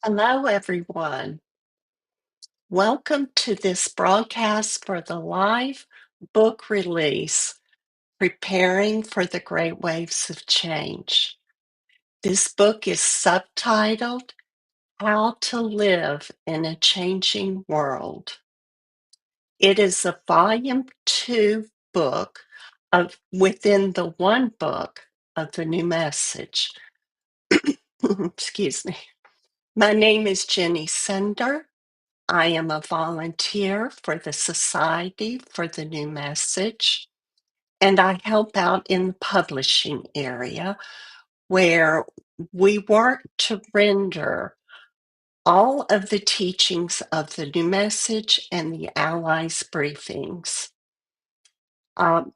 Hello, everyone. Welcome to this broadcast for the live book release, Preparing for the Great Waves of Change. This book is subtitled How to Live in a Changing World. It is a volume 2 book within the one book of the new message. Excuse me. My name is Jenny Sender. I am a volunteer for the Society for the New Message, and I help out in the publishing area where we work to render all of the teachings of the new message and the Allies briefings, um,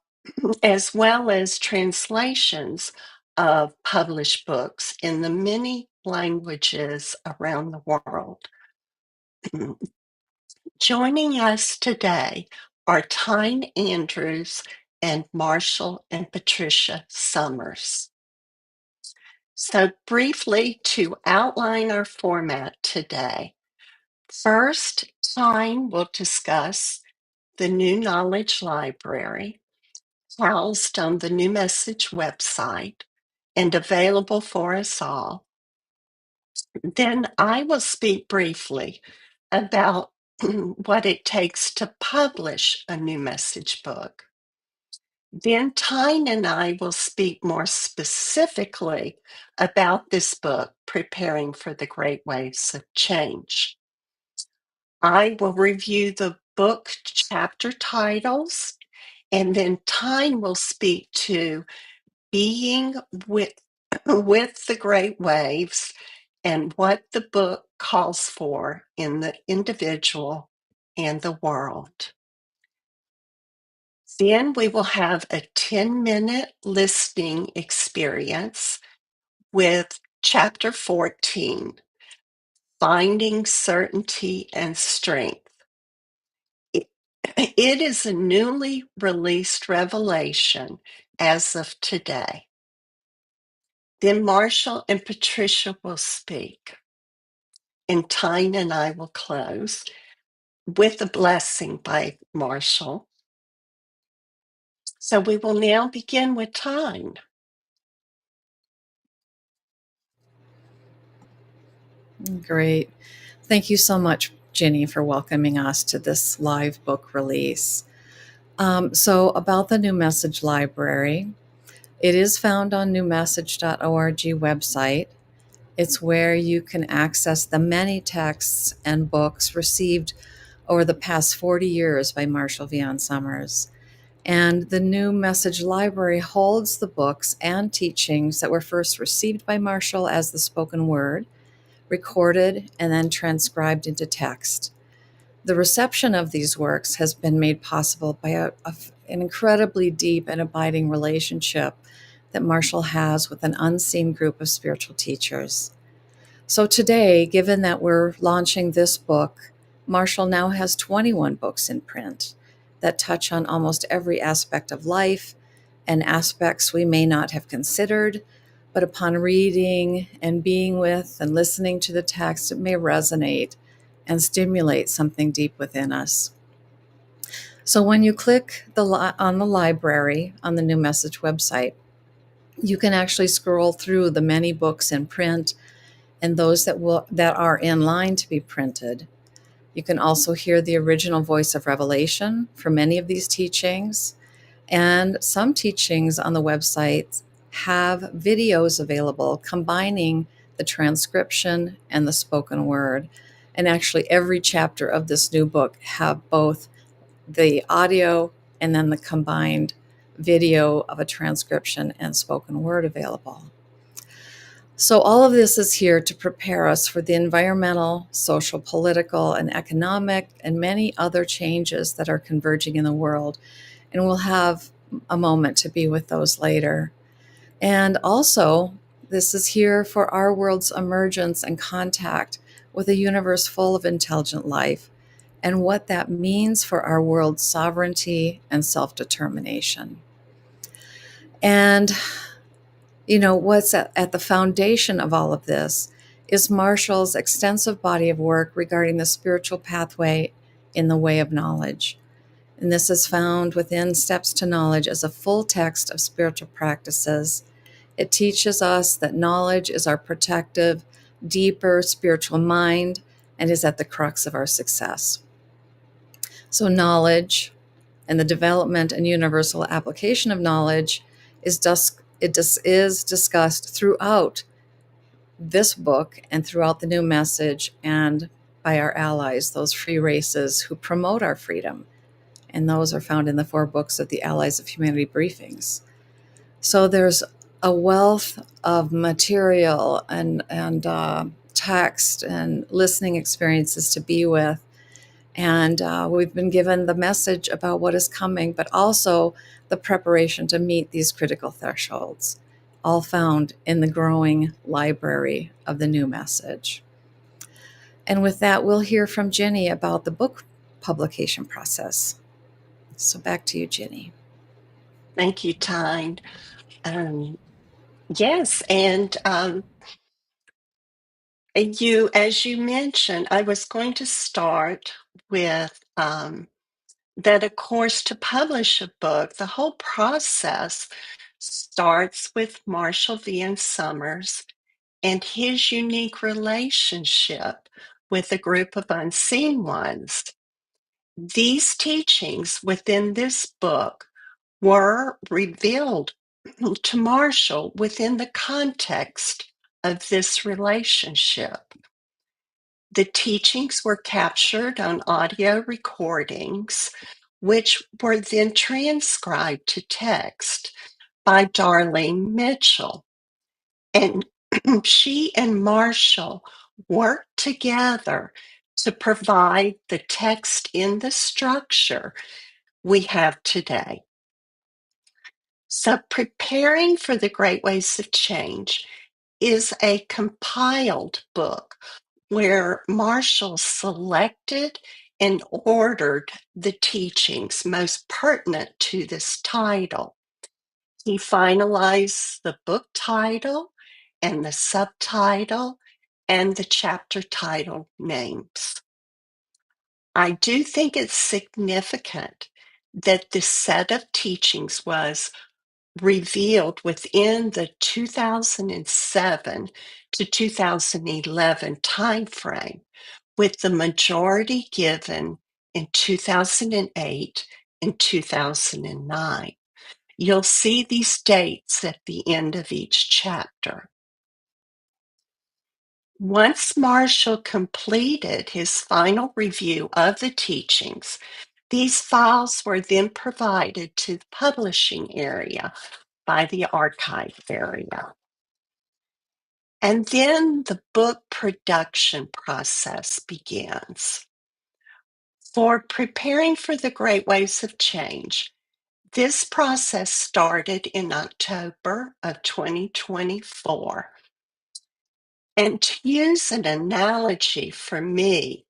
as well as translations of published books in the many languages around the world. Joining us today are Tyne Andrews and Marshall and Patricia Summers. So, briefly to outline our format today, first, Tyne will discuss the New Knowledge Library, housed on the New Message website and available for us all. Then I will speak briefly about what it takes to publish a new message book. Then Tyne and I will speak more specifically about this book, Preparing for the Great Waves of Change. I will review the book chapter titles, and then Tyne will speak to being with, with the great waves and what the book calls for in the individual and the world. Then we will have a 10-minute listening experience with Chapter 14, Finding Certainty and Strength. It is a newly released revelation as of today. Then Marshall and Patricia will speak, and Tyne and I will close with a blessing by Marshall. So we will now begin with Tyne. Great. Thank you so much, Jenny, for welcoming us to this live book release. So about the New Message Library, it is found on newmessage.org website. It's where you can access the many texts and books received over the past 40 years by Marshall V. Summers. And the New Message Library holds the books and teachings that were first received by Marshall as the spoken word, recorded, and then transcribed into text. The reception of these works has been made possible by an incredibly deep and abiding relationship that Marshall has with an unseen group of spiritual teachers. So today, given that we're launching this book, Marshall now has 21 books in print that touch on almost every aspect of life and aspects we may not have considered, but upon reading and being with and listening to the text, it may resonate and stimulate something deep within us. So when you click on the library on the New Message website, you can actually scroll through the many books in print and those that are in line to be printed. You can also hear the original voice of revelation for many of these teachings. And some teachings on the website have videos available combining the transcription and the spoken word. And actually, every chapter of this new book have both the audio and then the combined video of a transcription and spoken word available. So all of this is here to prepare us for the environmental, social, political, and economic, and many other changes that are converging in the world. And we'll have a moment to be with those later. And also, this is here for our world's emergence and contact with a universe full of intelligent life, and what that means for our world's sovereignty and self-determination. And what's at the foundation of all of this is Marshall's extensive body of work regarding the spiritual pathway in the way of knowledge. And this is found within Steps to Knowledge as a full text of spiritual practices. It teaches us that knowledge is our protective, deeper spiritual mind and is at the crux of our success. So, knowledge and the development and universal application of knowledge is discussed throughout this book and throughout the new message and by our allies, those free races who promote our freedom. And those are found in the 4 books of the Allies of Humanity briefings. So there's a wealth of material and text and listening experiences to be with. And we've been given the message about what is coming, but also the preparation to meet these critical thresholds, all found in the growing library of the new message. And with that, we'll hear from Jenny about the book publication process. So back to you, Jenny. Thank you, Tyne. Yes, and as you mentioned, I was going to start with that, of course, to publish a book, the whole process starts with Marshall Van Summers and his unique relationship with a group of unseen ones. These teachings within this book were revealed to Marshall within the context of this relationship. The teachings were captured on audio recordings, which were then transcribed to text by Darlene Mitchell. And she and Marshall worked together to provide the text in the structure we have today. So, Preparing for the Great Ways of Change is a compiled book where Marshall selected and ordered the teachings most pertinent to this title. He finalized the book title and the subtitle and the chapter title names. I do think it's significant that this set of teachings was revealed within the 2007 to 2011 timeframe, with the majority given in 2008 and 2009. You'll see these dates at the end of each chapter. Once Marshall completed his final review of the teachings, these files were then provided to the publishing area by the archive area. And then the book production process begins. For Preparing for the Great Ways of Change, this process started in October of 2024. And to use an analogy for me,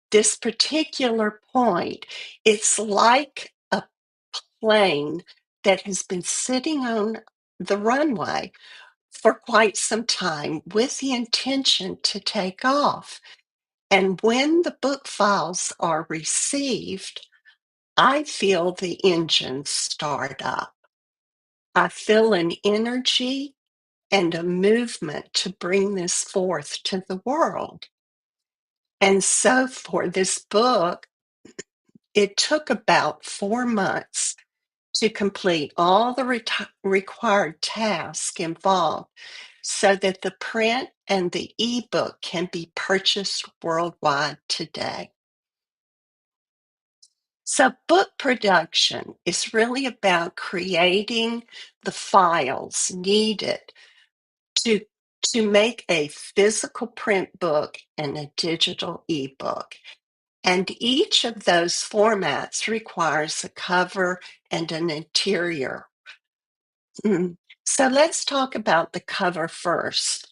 this particular point, it's like a plane that has been sitting on the runway for quite some time with the intention to take off. And when the book files are received, I feel the engines start up. I feel an energy and a movement to bring this forth to the world. And so for this book, it took about 4 months to complete all the required tasks involved so that the print and the ebook can be purchased worldwide today. So, book production is really about creating the files needed to, to make a physical print book and a digital ebook. And each of those formats requires a cover and an interior. So let's talk about the cover first.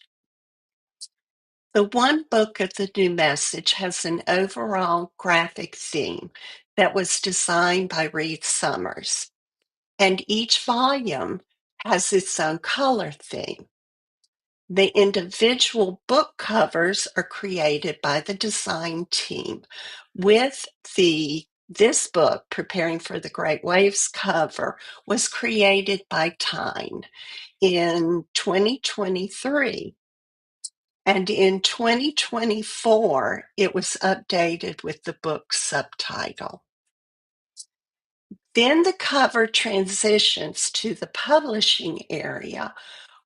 The one book of the new message has an overall graphic theme that was designed by Reed Summers, and each volume has its own color theme. The individual book covers are created by the design team. With this book, Preparing for the Great Waves cover, was created by Tyne in 2023. And in 2024, it was updated with the book subtitle. Then the cover transitions to the publishing area,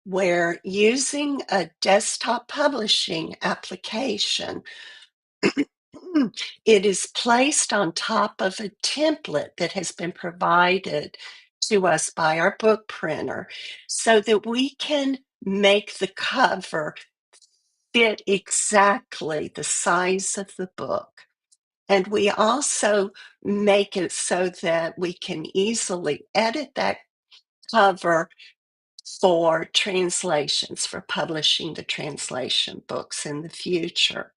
where using a desktop publishing application, it is placed on top of a template that has been provided to us by our book printer so that we can make the cover fit exactly the size of the book. And we also make it so that we can easily edit that cover for translations, for publishing the translation books in the future.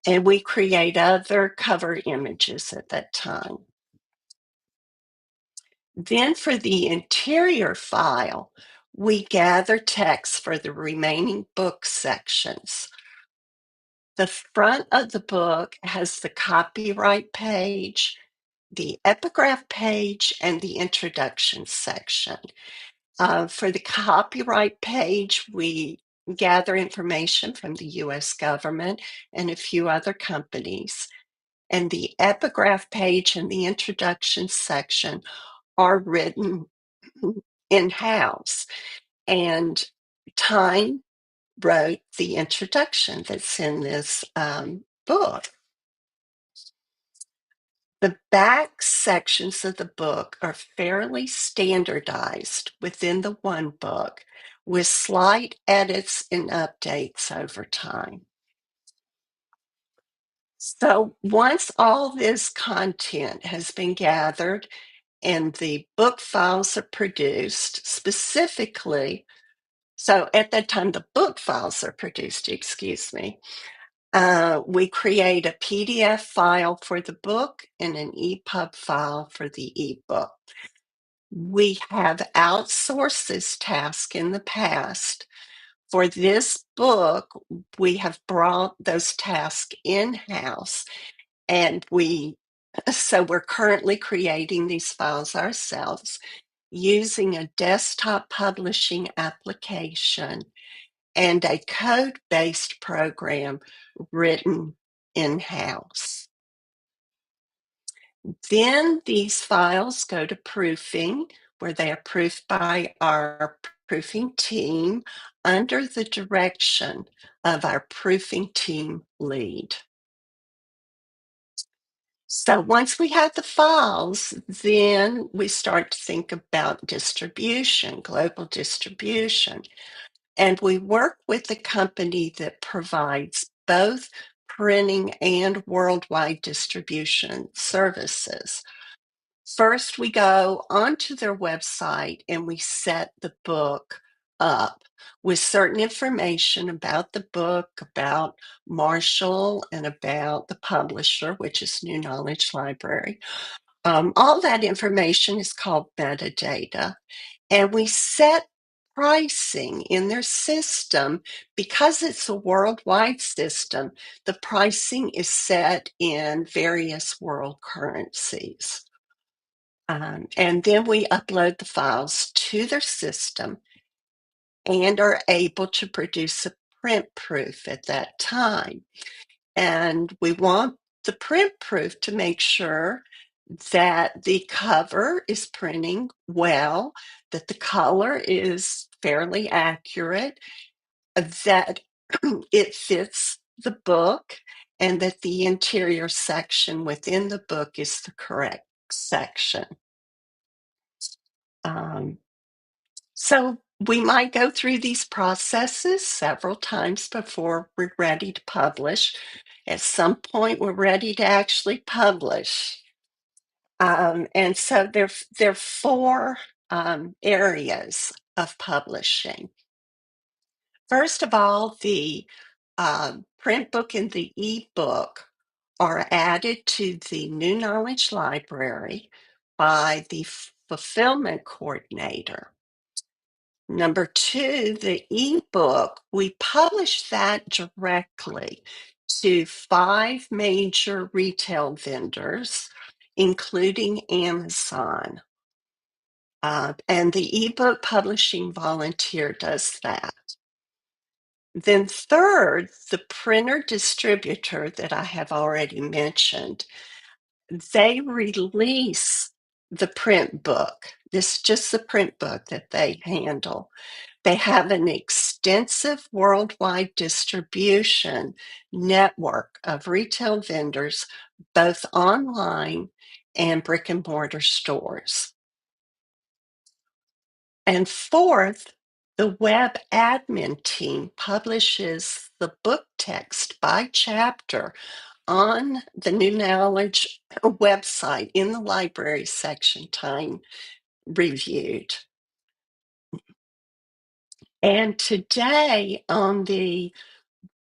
And we create other cover images at that time. Then for the interior file, we gather text for the remaining book sections. The front of the book has the copyright page, the epigraph page, and the introduction section. For the copyright page, we gather information from the US government and a few other companies. And the epigraph page and the introduction section are written in-house. And Tyne wrote the introduction that's in this book. The back sections of the book are fairly standardized within the one book, with slight edits and updates over time. So once all this content has been gathered and the book files are produced, specifically, so at that time the book files are produced, excuse me, we create a PDF file for the book and an EPUB file for the ebook. We have outsourced this task in the past. For this book, we have brought those tasks in-house, and so we're currently creating these files ourselves using a desktop publishing application and a code-based program written in-house. Then these files go to proofing, where they are proofed by our proofing team under the direction of our proofing team lead. So once we have the files, then we start to think about distribution, global distribution. And we work with a company that provides both printing and worldwide distribution services. First, we go onto their website and we set the book up with certain information about the book, about Marshall, and about the publisher, which is New Knowledge Library. All that information is called metadata, and we set pricing in their system. Because it's a worldwide system, the pricing is set in various world currencies. And then we upload the files to their system and are able to produce a print proof at that time. And we want the print proof to make sure that the cover is printing well, that the color is fairly accurate, that it fits the book, and that the interior section within the book is the correct section. So we might go through these processes several times before we're ready to publish. At some point, we're ready to actually publish. And so there are four areas of publishing. First of all, the print book and the ebook are added to the New Knowledge Library by the fulfillment coordinator. Number two, the ebook, we publish that directly to 5 major retail vendors, including Amazon. And the ebook publishing volunteer does that. Then third, the printer distributor that I have already mentioned, they release the print book. This is just the print book that they handle. They have an extensive worldwide distribution network of retail vendors, both online and brick and mortar stores. And fourth, the web admin team publishes the book text by chapter on the New Knowledge website in the library section, time reviewed. And today on the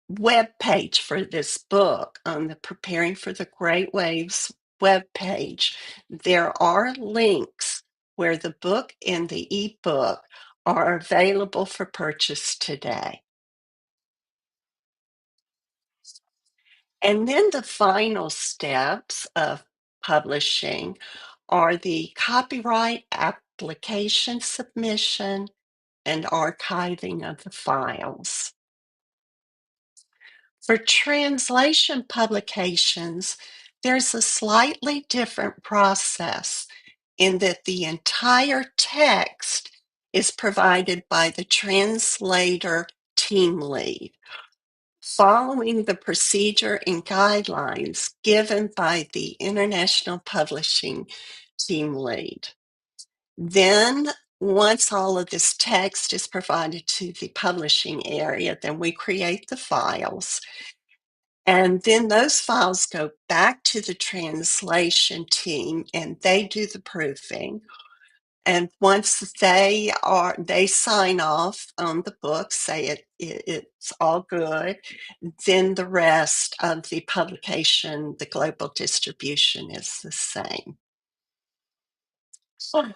web page for this book, on the Preparing for the Great Waves web page, there are links where the book and the ebook are available for purchase today. And then the final steps of publishing are the copyright application submission and archiving of the files. For translation publications, there's a slightly different process in that the entire text is provided by the translator team lead, following the procedure and guidelines given by the International Publishing Team Lead. Then, once all of this text is provided to the publishing area, then we create the files. And then those files go back to the translation team and they do the proofing. And once they sign off on the book, say it's all good, then the rest of the publication, the global distribution is the same. So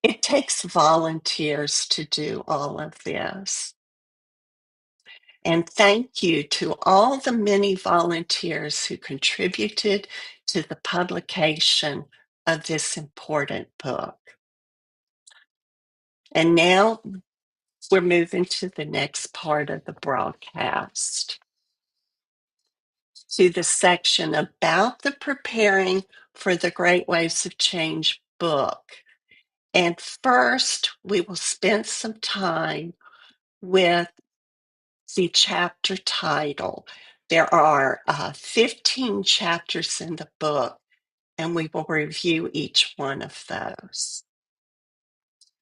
it takes volunteers to do all of this. And thank you to all the many volunteers who contributed to the publication of this important book. And now we're moving to the next part of the broadcast, to the section about the Preparing for the Great Waves of Change book. And first, we will spend some time with the chapter title. There are 15 chapters in the book, and we will review each one of those.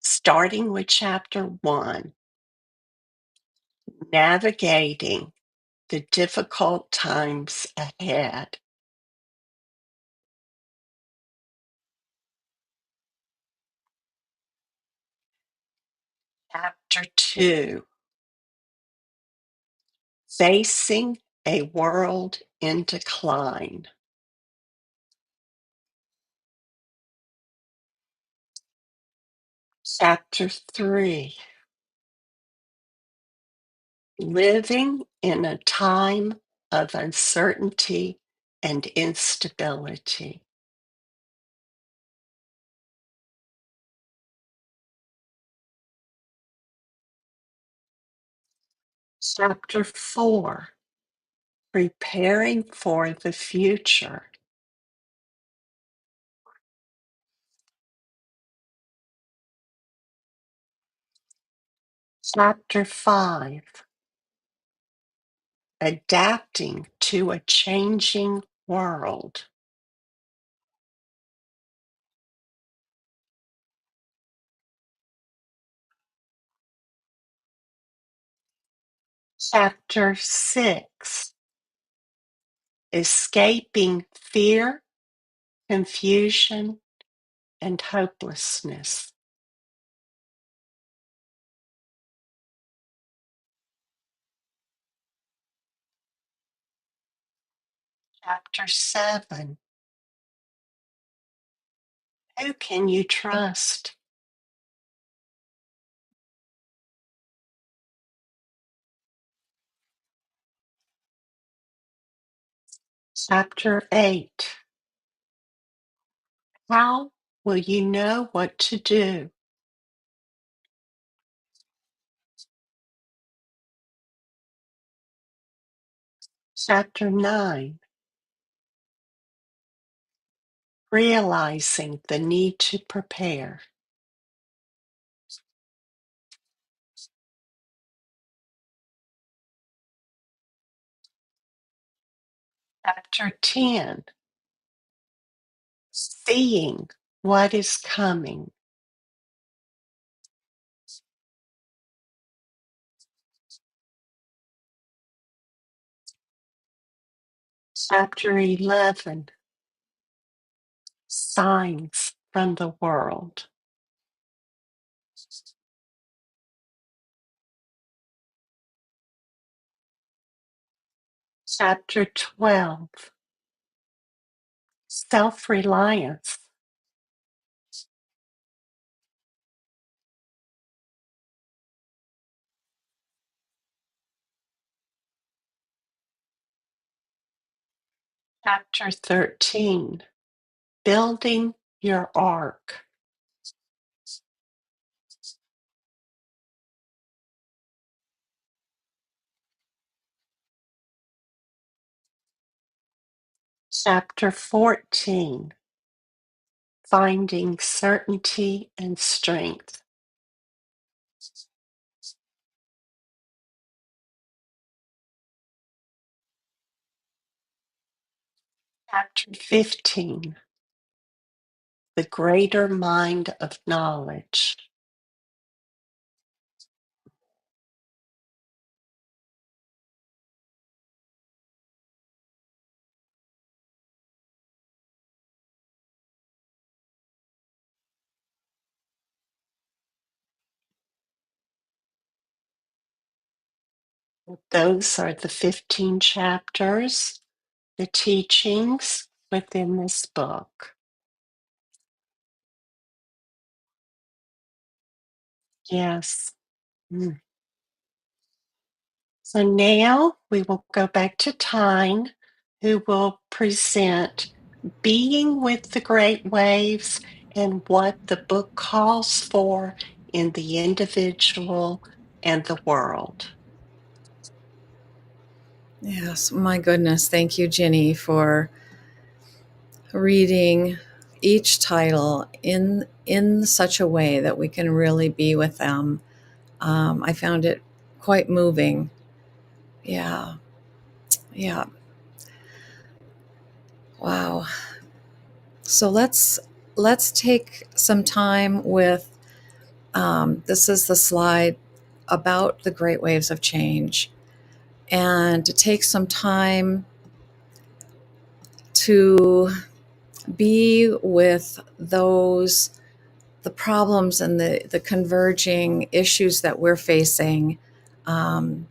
Starting with chapter 1, Navigating the Difficult Times Ahead. Chapter 2, Facing a World in Decline. Chapter 3, Living in a Time of Uncertainty and Instability. Chapter 4, Preparing for the Future. Chapter 5, Adapting to a Changing World. Chapter 6, Escaping Fear, Confusion, and Hopelessness. Chapter 7, Who Can You Trust? Chapter 8. How will you know what to do? Chapter 9. Realizing the need to prepare. Chapter 10. Seeing what is coming. Chapter 11. Signs from the world. Chapter 12. Self-reliance. Chapter 13. Building your ark. Chapter 14. Finding certainty and strength. Chapter 15. The greater mind of knowledge. Those are the 15 chapters, the teachings within this book. Yes. Mm. So now we will go back to Tyne, who will present Being with the Great Waves and what the book calls for in the individual and the world. Yes, my goodness. Thank you, Ginny, for reading each title in such a way that we can really be with them. I found it quite moving. Yeah, yeah. Wow. So let's take some time with this is the slide about the great waves of change, and to take some time to be with the problems and the converging issues that we're facing, um,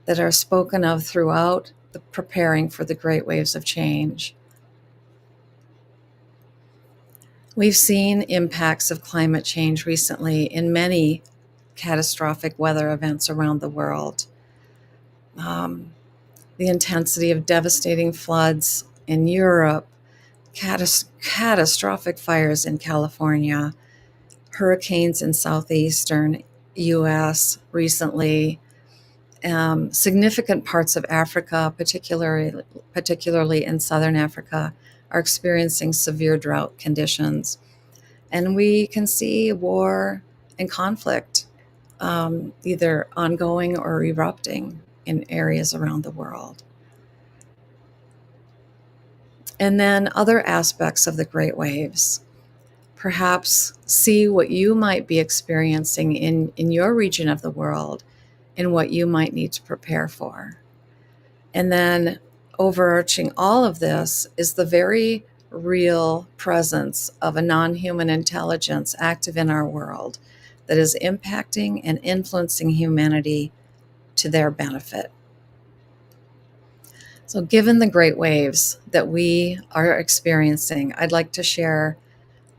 that are spoken of throughout the preparing for the great waves of change. We've seen impacts of climate change recently in many catastrophic weather events around the world. Um, the intensity of devastating floods in Europe, catastrophic fires in California, hurricanes in southeastern U.S. recently, significant parts of Africa, particularly in southern Africa, are experiencing severe drought conditions. And we can see war and conflict, either ongoing or erupting in areas around the world. And then other aspects of the great waves. Perhaps see what you might be experiencing in your region of the world and what you might need to prepare for. And then overarching all of this is the very real presence of a non-human intelligence active in our world that is impacting and influencing humanity to their benefit. So, given the great waves that we are experiencing, I'd like to share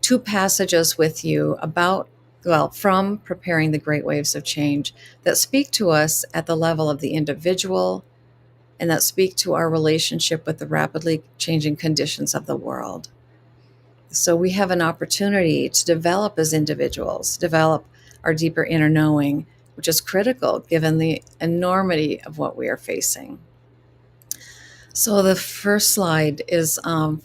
two passages with you from preparing the great waves of change that speak to us at the level of the individual, and that speak to our relationship with the rapidly changing conditions of the world. So we have an opportunity to develop as individuals, develop our deeper inner knowing, which is critical given the enormity of what we are facing. So the first slide is from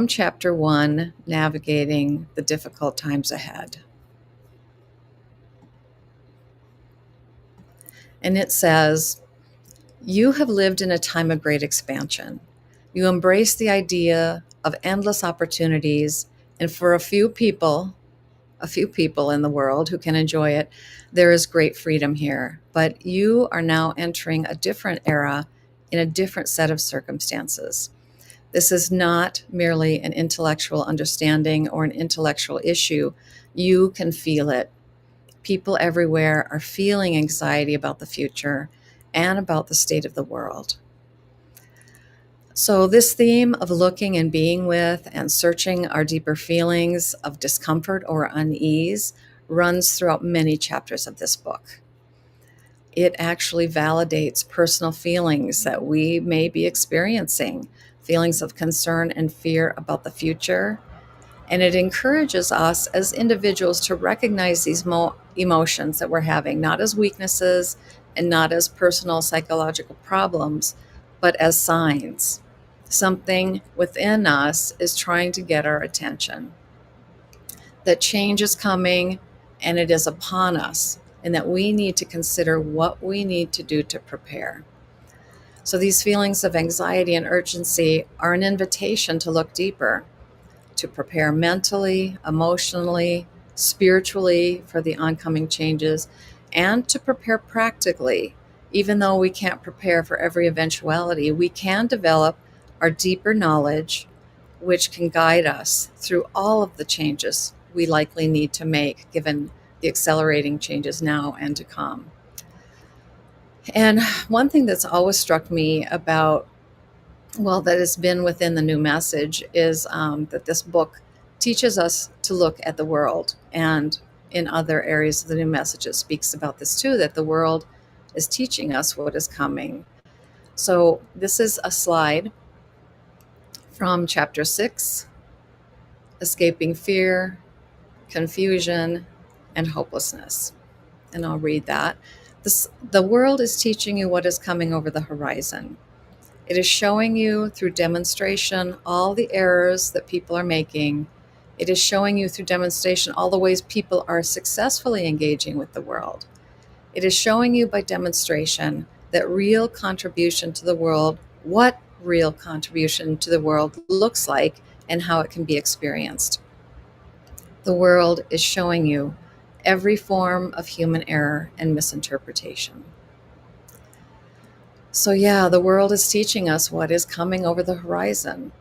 chapter 1, Navigating the Difficult Times Ahead. And it says, "You have lived in a time of great expansion. You embrace the idea of endless opportunities, and for a few people in the world who can enjoy it, there is great freedom here. But you are now entering a different era in a different set of circumstances. This is not merely an intellectual understanding or an intellectual issue. You can feel it. People everywhere are feeling anxiety about the future and about the state of the world." So, this theme of looking and being with and searching our deeper feelings of discomfort or unease runs throughout many chapters of this book. It actually validates personal feelings that we may be experiencing, feelings of concern and fear about the future. And it encourages us as individuals to recognize these emotions that we're having, not as weaknesses and not as personal psychological problems, but as signs. Something within us is trying to get our attention, that change is coming and it is upon us, and that we need to consider what we need to do to prepare. So these feelings of anxiety and urgency are an invitation to look deeper, to prepare mentally, emotionally, spiritually for the oncoming changes, and to prepare practically. Even though we can't prepare for every eventuality, we can develop our deeper knowledge, which can guide us through all of the changes we likely need to make, given the accelerating changes now and to come. And one thing that's always struck me about, well, that has been within the new message is that this book teaches us to look at the world. And in other areas of the new message, it speaks about this too, that the world is teaching us what is coming. So this is a slide from chapter 6, Escaping Fear, Confusion, and Hopelessness. And I'll read that. The world is teaching you what is coming over the horizon. It is showing you through demonstration all the errors that people are making. It is showing you through demonstration all the ways people are successfully engaging with the world. It is showing you by demonstration that real contribution to the world, what real contribution to the world looks like and how it can be experienced. The world is showing you every form of human error and misinterpretation. So yeah, the world is teaching us what is coming over the horizon.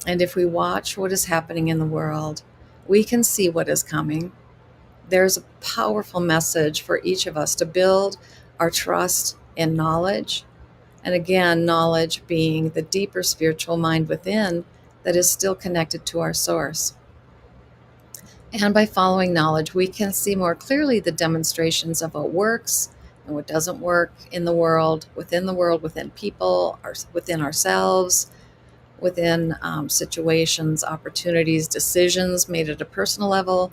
And if we watch what is happening in the world, we can see what is coming. There's a powerful message for each of us to build our trust in knowledge. And again, knowledge being the deeper spiritual mind within that is still connected to our source. And by following knowledge, we can see more clearly the demonstrations of what works and what doesn't work in the world, within people, within ourselves, within situations, opportunities, decisions made at a personal level,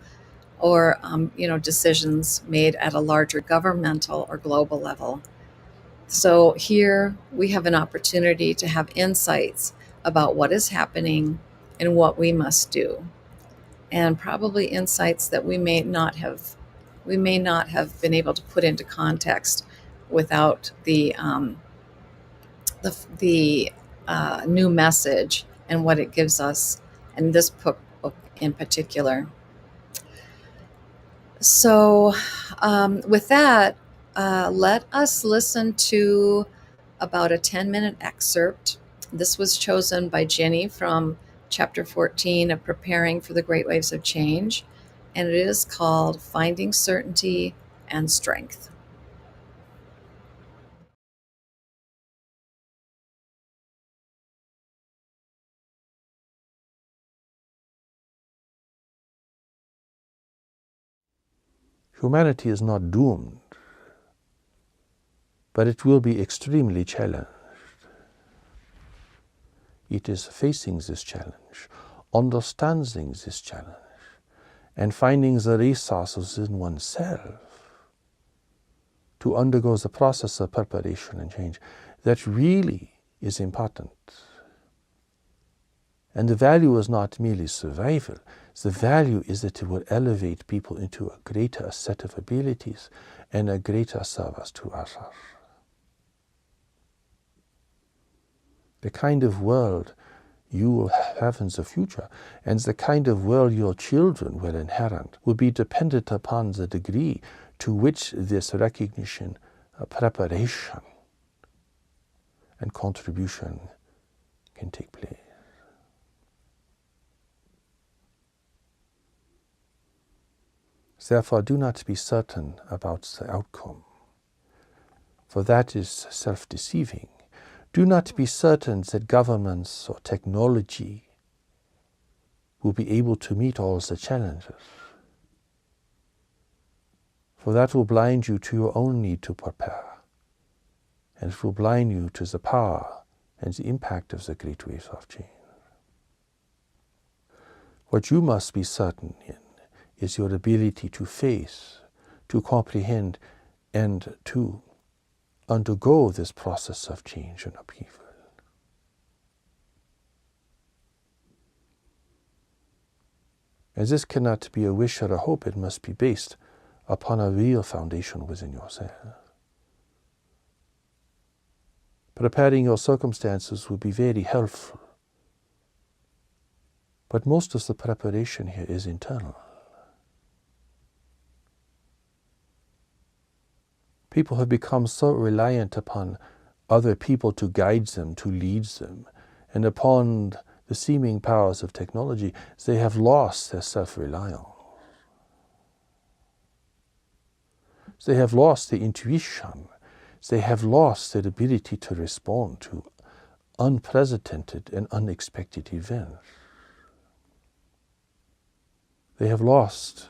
or decisions made at a larger governmental or global level. So here we have an opportunity to have insights about what is happening and what we must do, and probably insights that we may not have been able to put into context without the new message and what it gives us, and this book in particular. So, with that, let us listen to about a 10-minute excerpt. This was chosen by Jenny from chapter 14 of Preparing for the Great Waves of Change, and it is called Finding Certainty and Strength. Humanity is not doomed, but it will be extremely challenged. It is facing this challenge, understanding this challenge, and finding the resources in oneself to undergo the process of preparation and change that really is important. And the value is not merely survival. The value is that it will elevate people into a greater set of abilities and a greater service to others. The kind of world you will have in the future and the kind of world your children will inherit will be dependent upon the degree to which this recognition, preparation, and contribution can take place. Therefore, do not be certain about the outcome, for that is self-deceiving. Do not be certain that governments or technology will be able to meet all the challenges, for that will blind you to your own need to prepare, and it will blind you to the power and the impact of the great waves of change. What you must be certain in is your ability to face, to comprehend, and to undergo this process of change and upheaval. And this cannot be a wish or a hope. It must be based upon a real foundation within yourself. Preparing your circumstances will be very helpful, but most of the preparation here is internal. People have become so reliant upon other people to guide them, to lead them, and upon the seeming powers of technology, they have lost their self-reliance. They have lost the intuition. They have lost their ability to respond to unprecedented and unexpected events. They have lost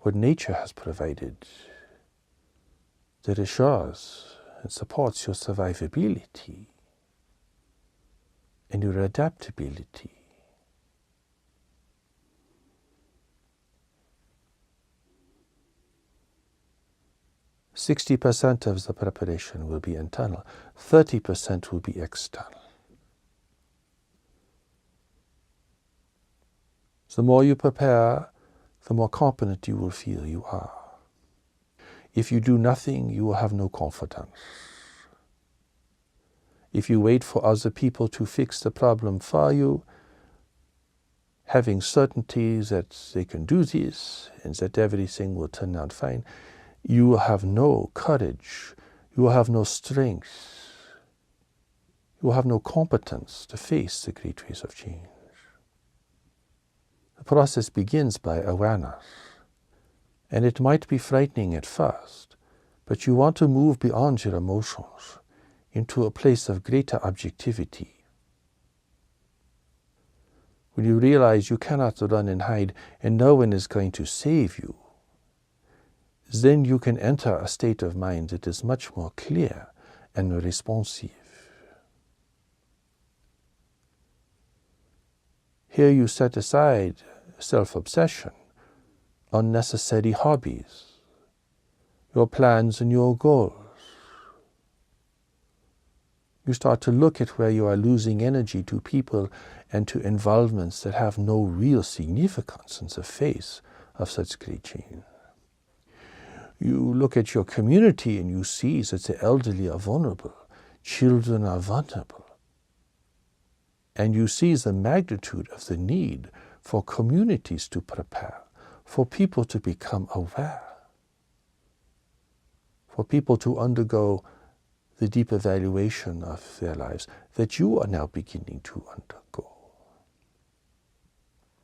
what nature has provided, that assures and supports your survivability and your adaptability. "60% of the preparation will be internal, 30% will be external. The more you prepare, the more competent you will feel you are. If you do nothing, you will have no confidence. If you wait for other people to fix the problem for you, having certainty that they can do this and that everything will turn out fine, you will have no courage, you will have no strength, you will have no competence to face the great waves of change. The process begins by awareness, and it might be frightening at first, but you want to move beyond your emotions into a place of greater objectivity. When you realize you cannot run and hide and no one is going to save you, then you can enter a state of mind that is much more clear and responsive. Here you set aside self-obsession, unnecessary hobbies, your plans and your goals. You start to look at where you are losing energy to people and to involvements that have no real significance in the face of such great change. You look at your community and you see that the elderly are vulnerable, children are vulnerable. And you see the magnitude of the need for communities to prepare, for people to become aware, for people to undergo the deep evaluation of their lives that you are now beginning to undergo.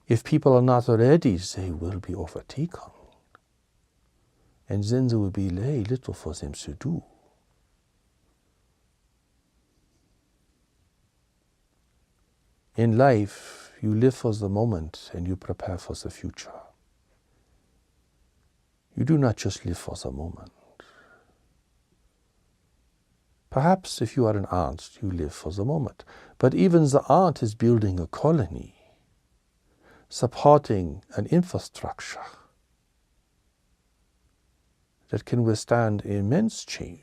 If people are not ready, they will be overtaken. And then there will be very little for them to do. In life, you live for the moment and you prepare for the future. You do not just live for the moment. Perhaps if you are an ant, you live for the moment. But even the ant is building a colony, supporting an infrastructure that can withstand immense change.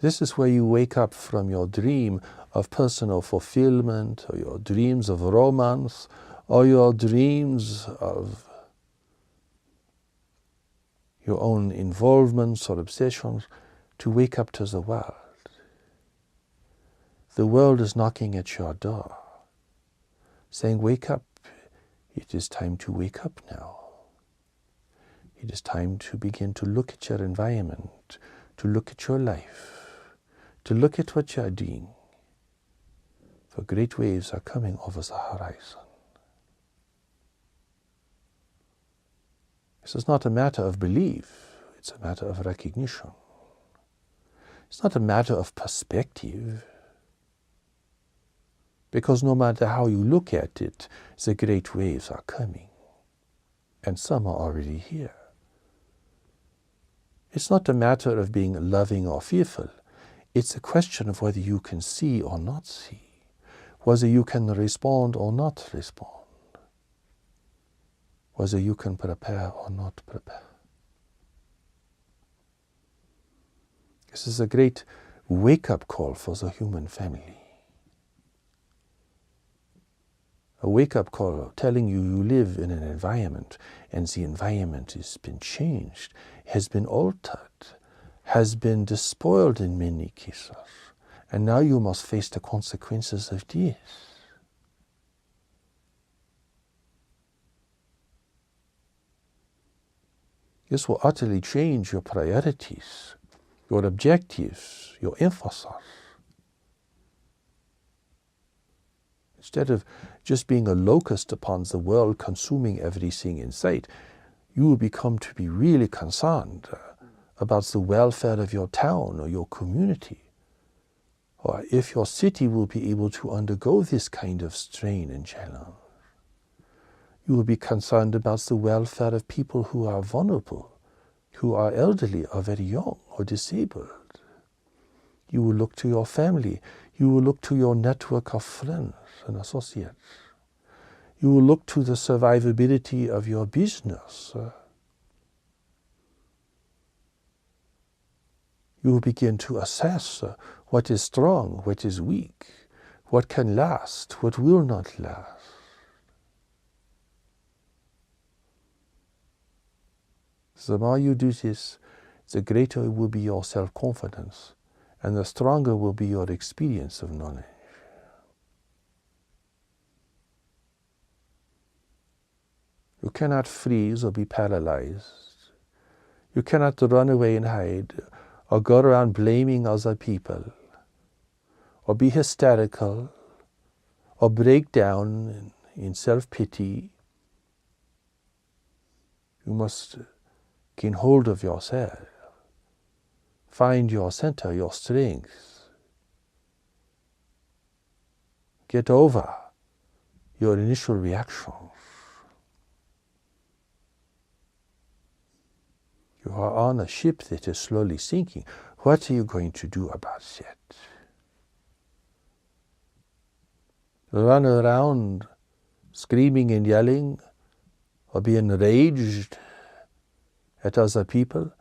This is where you wake up from your dream of personal fulfillment, or your dreams of romance, or your dreams of your own involvements or obsessions, to wake up to the world. The world is knocking at your door, saying, wake up, it is time to wake up now. It is time to begin to look at your environment, to look at your life, to look at what you are doing. For great waves are coming over the horizon. This is not a matter of belief, it's a matter of recognition. It's not a matter of perspective, because no matter how you look at it, the great waves are coming, and some are already here. It's not a matter of being loving or fearful. It's a question of whether you can see or not see, whether you can respond or not respond, whether you can prepare or not prepare. This is a great wake-up call for the human family. A wake-up call telling you you live in an environment, and the environment has been changed, has been altered, has been despoiled in many cases, and now you must face the consequences of this. This will utterly change your priorities, your objectives, your emphasis. Instead of just being a locust upon the world, consuming everything in sight, you will become to be really concerned about the welfare of your town or your community, or if your city will be able to undergo this kind of strain and challenge. You will be concerned about the welfare of people who are vulnerable, who are elderly or very young or disabled. You will look to your family. You will look to your network of friends and associates. You will look to the survivability of your business. You will begin to assess what is strong, what is weak, what can last, what will not last. The more you do this, the greater will be your self-confidence, and the stronger will be your experience of knowledge. You cannot freeze or be paralyzed. You cannot run away and hide, or go around blaming other people, or be hysterical, or break down in self-pity. You must gain hold of yourself. Find your center, your strength. Get over your initial reactions. You are on a ship that is slowly sinking. What are you going to do about that? Run around screaming and yelling, or be enraged at other people?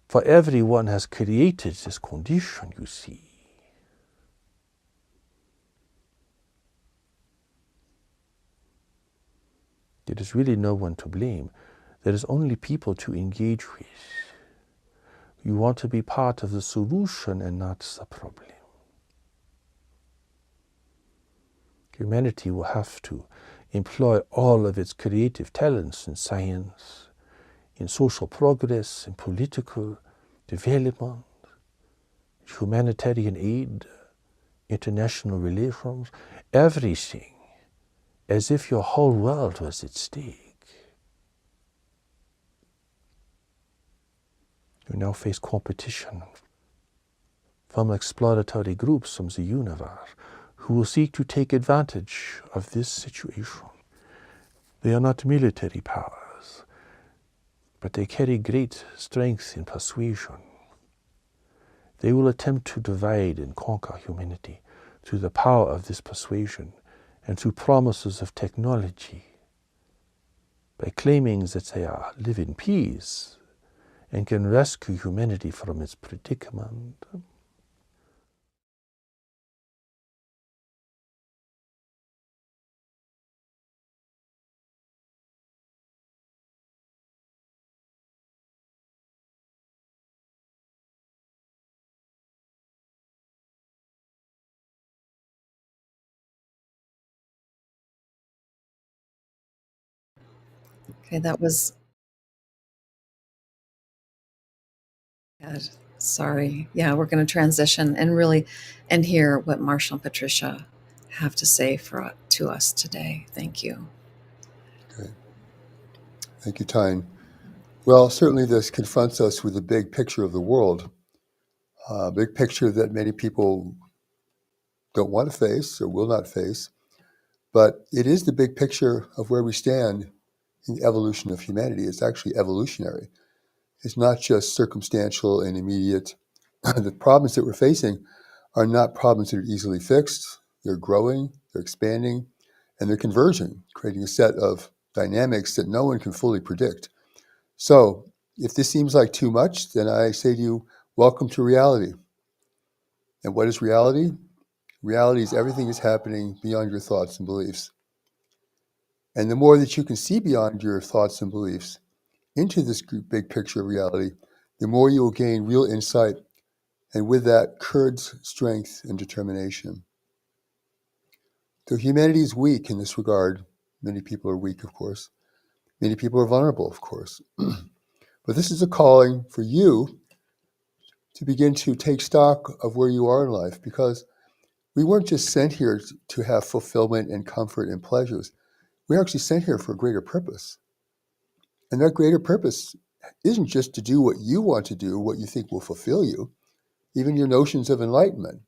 For everyone has created this condition, you see. There is really no one to blame. There is only people to engage with. You want to be part of the solution and not the problem. Humanity will have to employ all of its creative talents in science, in social progress, in political development, humanitarian aid, international relations, everything, as if your whole world was at stake. You now face competition from exploratory groups from the universe who will seek to take advantage of this situation. They are not military powers. but they carry great strength in persuasion. They will attempt to divide and conquer humanity through the power of this persuasion and through promises of technology, by claiming that they live in peace and can rescue humanity from its predicament. Okay, that was good. Sorry. Yeah, we're going to transition and hear what Marshall and Patricia have to say to us today. Thank you. Okay. Thank you, Tyne. Well, certainly this confronts us with the big picture of the world, a big picture that many people don't want to face or will not face, but it is the big picture of where we stand in the evolution of humanity. It's actually evolutionary. It's not just circumstantial and immediate. The problems that we're facing are not problems that are easily fixed. They're growing, they're expanding, and they're converging, creating a set of dynamics that no one can fully predict. So if this seems like too much, then I say to you, welcome to reality. And what is reality? Reality is everything is happening beyond your thoughts and beliefs. And the more that you can see beyond your thoughts and beliefs into this big picture of reality, the more you will gain real insight, and with that, courage, strength, and determination. So humanity is weak in this regard. Many people are weak, of course. Many people are vulnerable, of course. But this is a calling for you to begin to take stock of where you are in life, because we weren't just sent here to have fulfillment and comfort and pleasures. We're actually sent here for a greater purpose. And that greater purpose isn't just to do what you want to do, what you think will fulfill you. Even your notions of enlightenment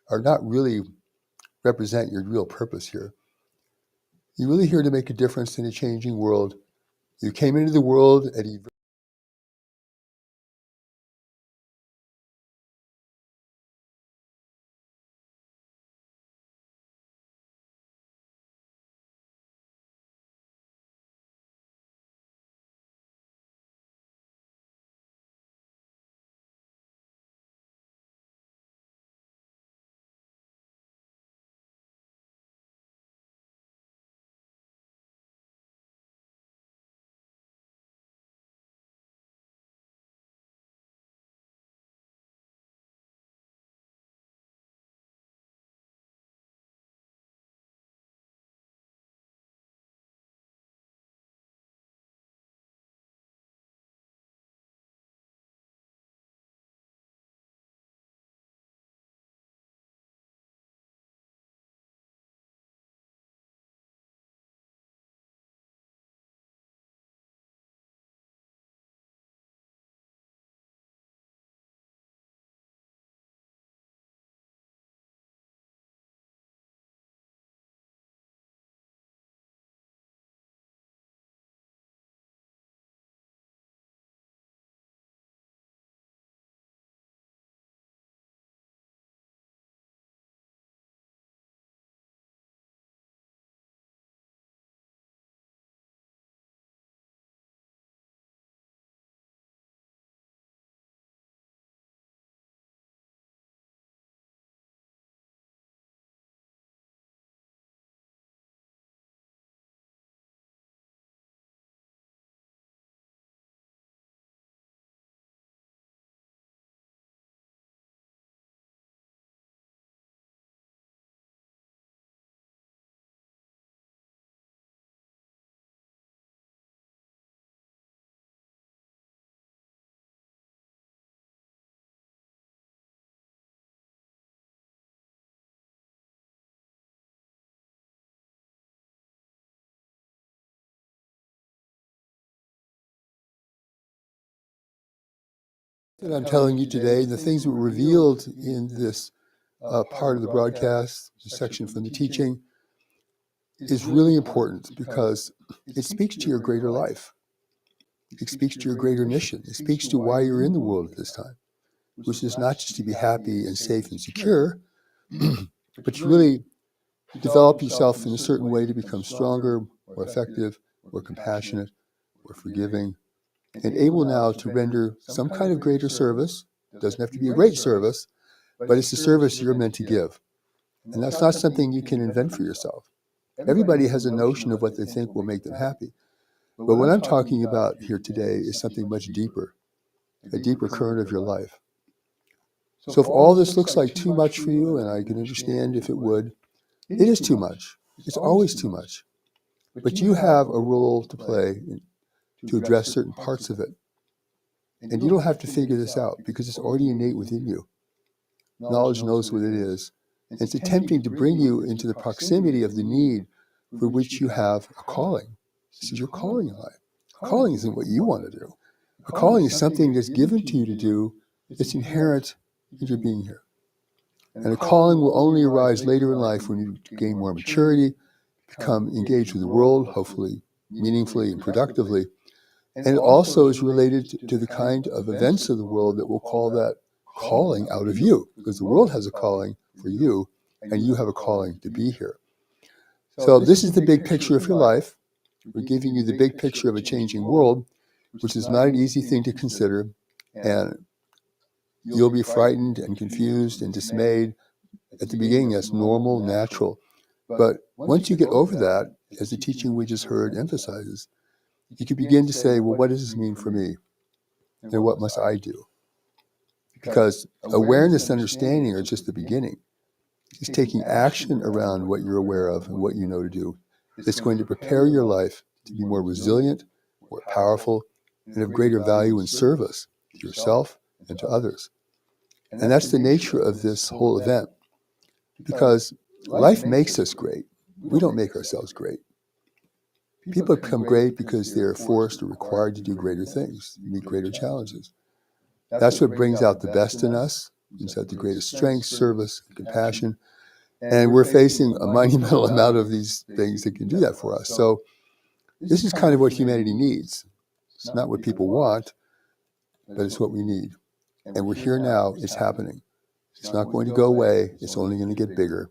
are not really represent your real purpose here. You're really here to make a difference in a changing world. You came into the world at a that I'm telling you today, the things that were revealed in this part of the broadcast, the section from the teaching, is really important because it speaks to your greater life. It speaks to your greater mission. It speaks to why you're in the world at this time, which is not just to be happy and safe and secure, but to really develop yourself in a certain way to become stronger, more effective, more compassionate, more forgiving, and able now to render some kind of greater service. It doesn't have to be a great service, but it's the service you're meant to give. And that's not something you can invent for yourself. Everybody has a notion of what they think will make them happy. But what I'm talking about here today is something much deeper, a deeper current of your life. So if all this looks like too much for you, and I can understand if it would, it is too much. It's always too much. But you have a role to play to address certain parts of it. And you don't have to figure this out because it's already innate within you. Knowledge knows what it is. And it's attempting to bring you into the proximity of the need for which you have a calling. This is your calling in life. A calling isn't what you want to do. A calling is something that's given to you to do that's inherent in your being here. And a calling will only arise later in life when you gain more maturity, become engaged with the world, hopefully meaningfully and productively. And it also is related to the kind of events of the world that will call that calling out of you, because the world has a calling for you, and you have a calling to be here. So this is the big picture of your life. We're giving you the big picture of a changing world, which is not an easy thing to consider, and you'll be frightened and confused and dismayed. At the beginning, that's normal, natural. But once you get over that, as the teaching we just heard emphasizes, you can begin to say, well, what does this mean for me? And what must I do? Because awareness and understanding are just the beginning. It's taking action around what you're aware of and what you know to do. It's going to prepare your life to be more resilient, more powerful, and of greater value and service to yourself and to others. And that's the nature of this whole event. Because life makes us great. We don't make ourselves great. People become great because they're forced or required to do greater things, meet greater challenges. That's what brings out the best in us, brings out the greatest strength, service, compassion. And we're facing a monumental amount of these things that can do that for us. So this is kind of what humanity needs. It's not what people want, but it's what we need. And we're here now. It's happening. It's not going to go away. It's only going to get bigger.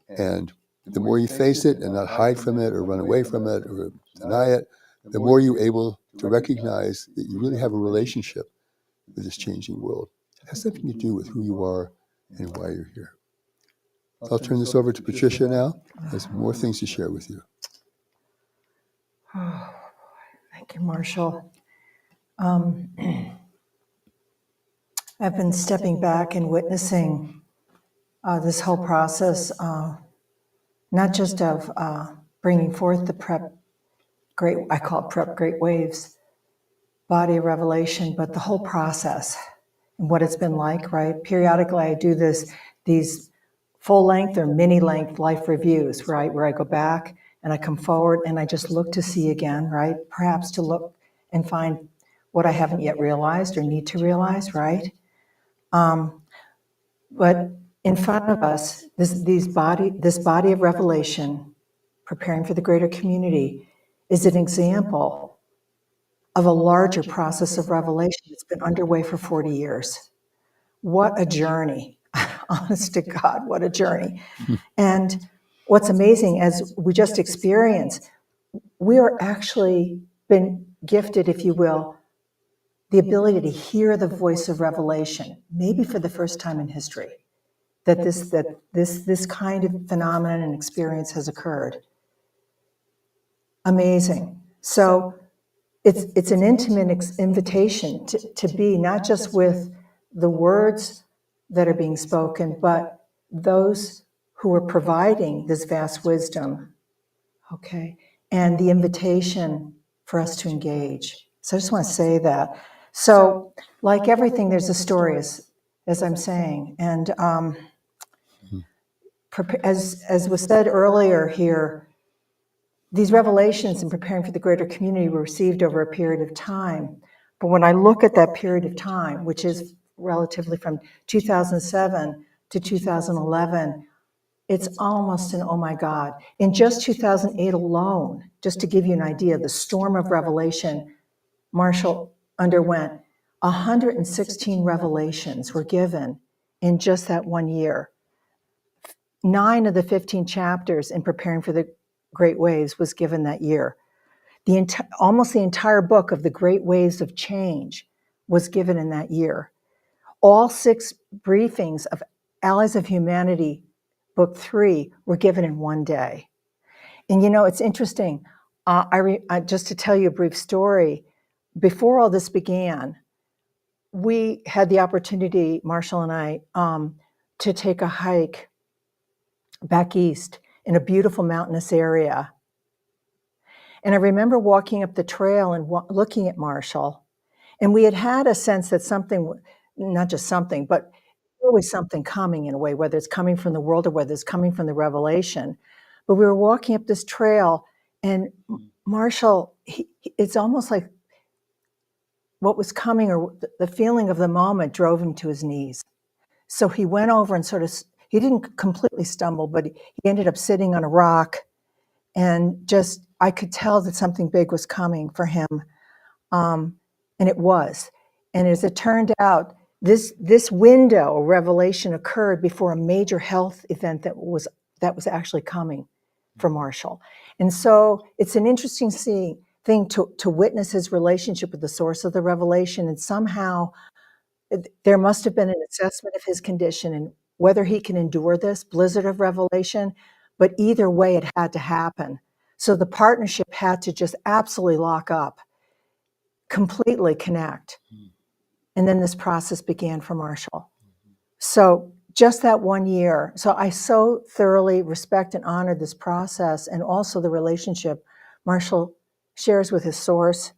And the more you face it and not hide from it or run away from it or deny it, the more you're able to recognize that you really have a relationship with this changing world. It has something to do with who you are and why you're here. I'll turn this over to Patricia now. Has more things to share with you. Oh, thank you, Marshall. I've been stepping back and witnessing this whole process, not just of bringing forth the I call it prep great waves, body of revelation, but the whole process and what it's been like, right? Periodically, I do these full-length or mini-length life reviews, right, where I go back and I come forward and I just look to see again, right? Perhaps to look and find what I haven't yet realized or need to realize, right? But in front of us, this body of revelation, preparing for the greater community, is an example of a larger process of revelation that's been underway for 40 years. What a journey. Honest to God, what a journey. And what's amazing, as we just experienced, we are actually been gifted, if you will, the ability to hear the voice of revelation, maybe for the first time in history, that this kind of phenomenon and experience has occurred. Amazing. So it's an intimate invitation to be not just with the words that are being spoken, but those who are providing this vast wisdom, okay, and the invitation for us to engage. So I just want to say that. So, like everything, there's a story, as I'm saying, and as was said earlier here, these revelations in preparing for the greater community were received over a period of time. But when I look at that period of time, which is relatively from 2007 to 2011, it's almost an oh my God. In just 2008 alone, just to give you an idea, the storm of revelation Marshall underwent 116 revelations were given in just that 1 year. 9 of the 15 chapters in Preparing for the Great Waves was given that year. Almost the entire book of the Great Waves of Change was given in that year. All 6 briefings of Allies of Humanity, Book 3, were given in 1 day. And it's interesting. Just to tell you a brief story, before all this began, we had the opportunity, Marshall and I, to take a hike back east in a beautiful mountainous area. And I remember walking up the trail and looking at Marshall, and we had a sense that something, not just something, but always something coming in a way, whether it's coming from the world or whether it's coming from the revelation. But we were walking up this trail, and Marshall, it's almost like what was coming or the feeling of the moment drove him to his knees. So he went over and he didn't completely stumble, but he ended up sitting on a rock, and I could tell that something big was coming for him. And it was. And as it turned out, this window of revelation occurred before a major health event that was actually coming for Marshall. And so it's an interesting thing to witness his relationship with the source of the revelation. And somehow there must have been an assessment of his condition and whether he can endure this blizzard of revelation. But either way, it had to happen. So the partnership had to just absolutely lock up, completely connect. And then this process began for Marshall. So just that 1 year. So I so thoroughly respect and honor this process and also the relationship Marshall shares with his source.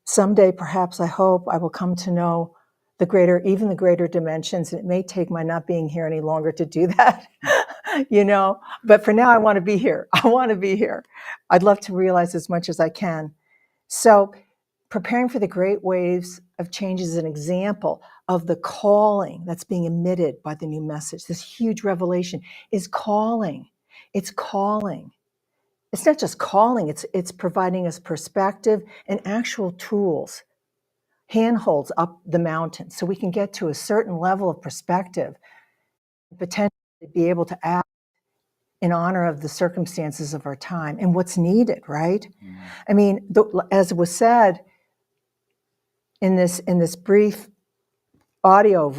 Someday, perhaps, I hope I will come to know even the greater dimensions. And it may take my not being here any longer to do that, but for now, I want to be here. I'd love to realize as much as I can. So Preparing for the Great Waves of Change is an example of the calling that's being emitted by the new message. This huge revelation is calling. It's calling. It's not just calling, it's providing us perspective and actual tools, handholds up the mountain so we can get to a certain level of perspective, potentially be able to act in honor of the circumstances of our time and what's needed, right? I mean, as was said, in this brief audio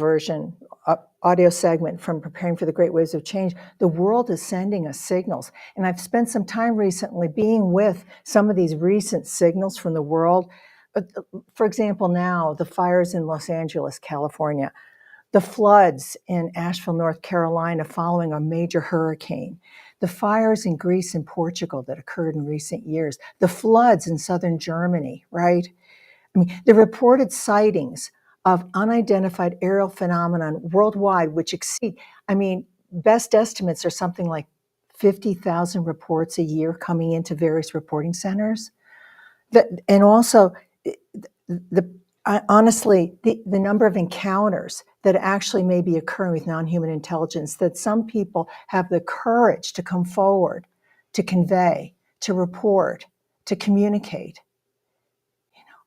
segment from Preparing for the Great Waves of Change, the world is sending us signals. And I've spent some time recently being with some of these recent signals from the world. For example, now the fires in Los Angeles, California, the floods in Asheville, North Carolina following a major hurricane, the fires in Greece and Portugal that occurred in recent years, the floods in southern Germany, right? I mean, the reported sightings of unidentified aerial phenomenon worldwide, which exceed, best estimates are something like 50,000 reports a year coming into various reporting centers. And also, honestly, the number of encounters that actually may be occurring with non-human intelligence, that some people have the courage to come forward, to convey, to report, to communicate.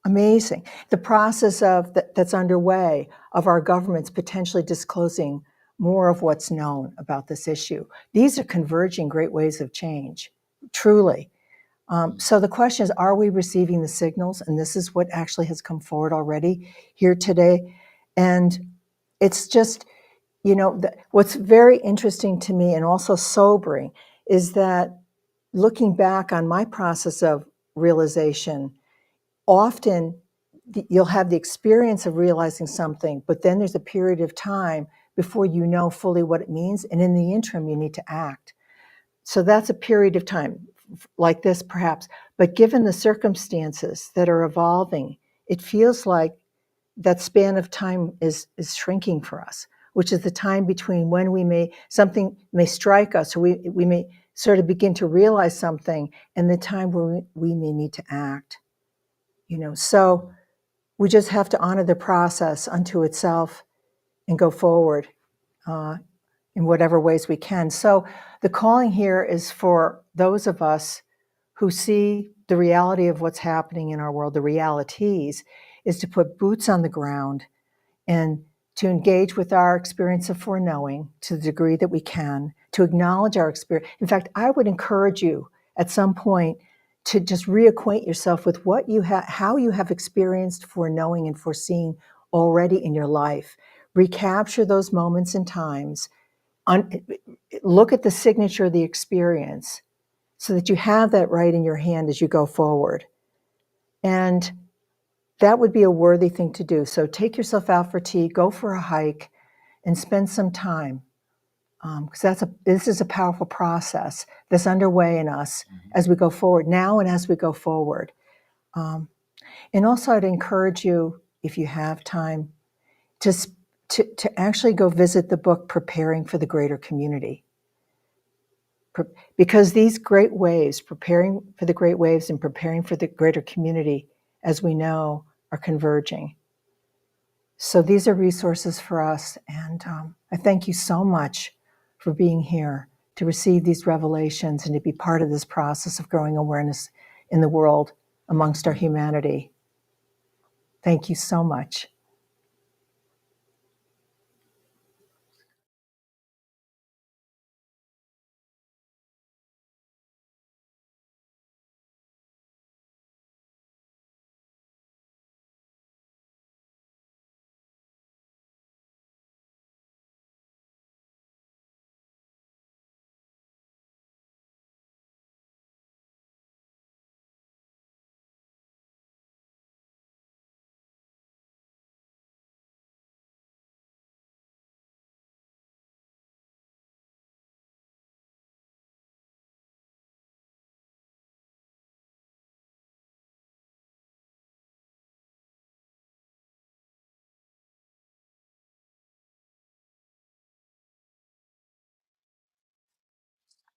Amazing. The process that's underway of our governments potentially disclosing more of what's known about this issue. These are converging great ways of change, truly. So the question is, are we receiving the signals? And this is what actually has come forward already here today. And it's just, what's very interesting to me and also sobering is that looking back on my process of realization, often you'll have the experience of realizing something, but then there's a period of time before you know fully what it means. And in the interim, you need to act. So that's a period of time like this, perhaps. But given the circumstances that are evolving, it feels like that span of time is shrinking for us, which is the time between when something may strike us, or we may sort of begin to realize something, and the time where we may need to act. So we just have to honor the process unto itself and go forward in whatever ways we can. So the calling here is for those of us who see the reality of what's happening in our world, the realities, is to put boots on the ground and to engage with our experience of foreknowing to the degree that we can, to acknowledge our experience. In fact, I would encourage you at some point to just reacquaint yourself with what you have, how you have experienced foreknowing and foreseeing already in your life. Recapture those moments and times. Look at the signature of the experience so that you have that right in your hand as you go forward. And that would be a worthy thing to do. So take yourself out for tea, go for a hike, and spend some time. Because this is a powerful process that's underway in us as we go forward, now and as we go forward. And also I'd encourage you, if you have time, to actually go visit the book Preparing for the Greater Community. Because these great waves, preparing for the great waves and preparing for the greater community, as we know, are converging. So these are resources for us, and I thank you so much for being here to receive these revelations and to be part of this process of growing awareness in the world amongst our humanity. Thank you so much.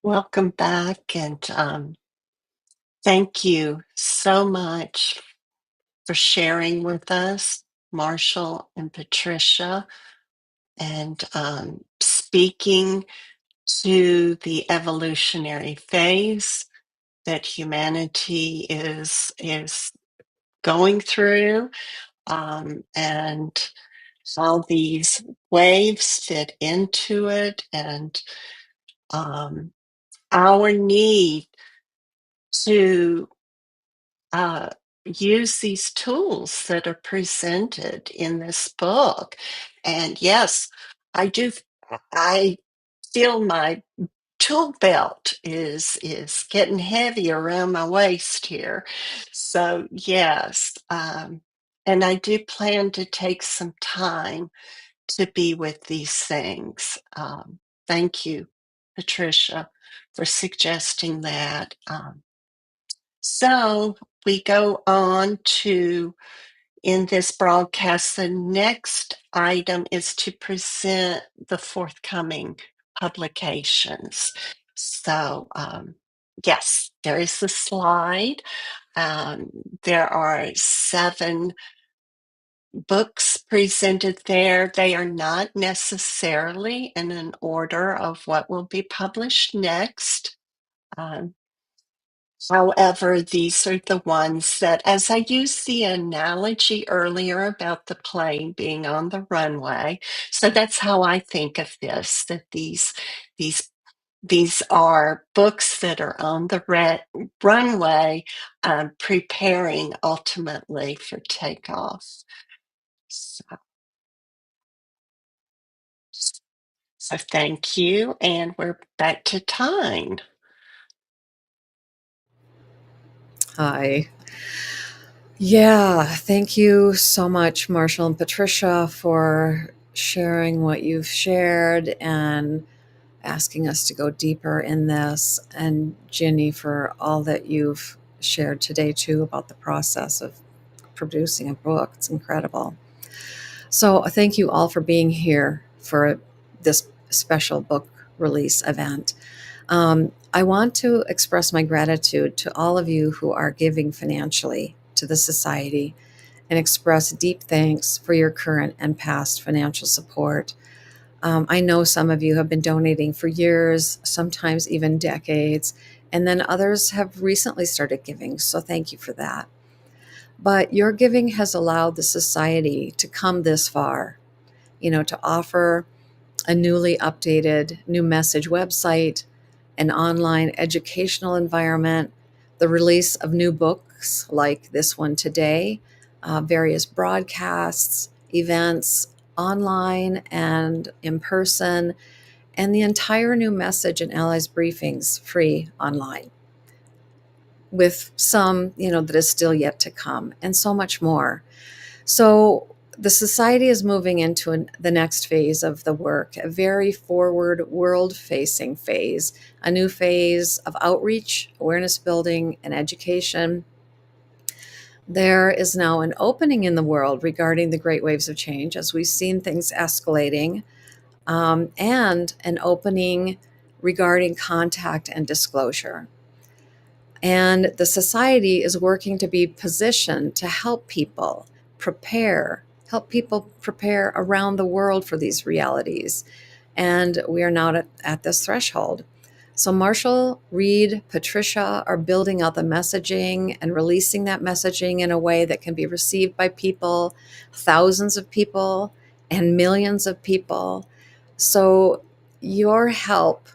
Welcome back, and thank you so much for sharing with us, Marshall and Patricia, and speaking to the evolutionary phase that humanity is going through, and how these waves fit into it, and um, our need to uh, use these tools that are presented in this book. And yes, I do. I feel my tool belt is getting heavy around my waist here. So yes, and I do plan to take some time to be with these things. Thank you, Patricia, for suggesting that. So we go on to, in this broadcast, the next item is to present the forthcoming publications. So, yes, there is the slide. There are 7 books presented there. They are not necessarily in an order of what will be published next. Um, However, these are the ones that, as I used the analogy earlier about the plane being on the runway, so that's how I think of this, that these these are books that are on the runway, preparing ultimately for takeoff. So, so thank you, and we're back to Tyne. Hi. Yeah, thank you so much, Marshall and Patricia, for sharing what you've shared and asking us to go deeper in this, and Ginny for all that you've shared today too about the process of producing a book. It's incredible. So thank you all for being here for this special book release event. I want to express my gratitude to all of you who are giving financially to the Society, and express deep thanks for your current and past financial support. I know some of you have been donating for years, sometimes even decades, And then others have recently started giving, so thank you for that. But your giving has allowed the society to come this far, to offer a newly updated new message website, an online educational environment, the release of new books like this one today, various broadcasts, events online and in person, and the entire new message and allies briefings free online, with some, that is still yet to come, and so much more. So the society is moving into the next phase of the work, a very forward, world-facing phase, a new phase of outreach, awareness building, and education. There is now an opening in the world regarding the great waves of change, as we've seen things escalating, and an opening regarding contact and disclosure. And the society is working to be positioned to help people prepare around the world for these realities. And we are now at this threshold. So Marshall, Reed, Patricia are building out the messaging and releasing that messaging in a way that can be received by people, thousands of people, and millions of people. So your help,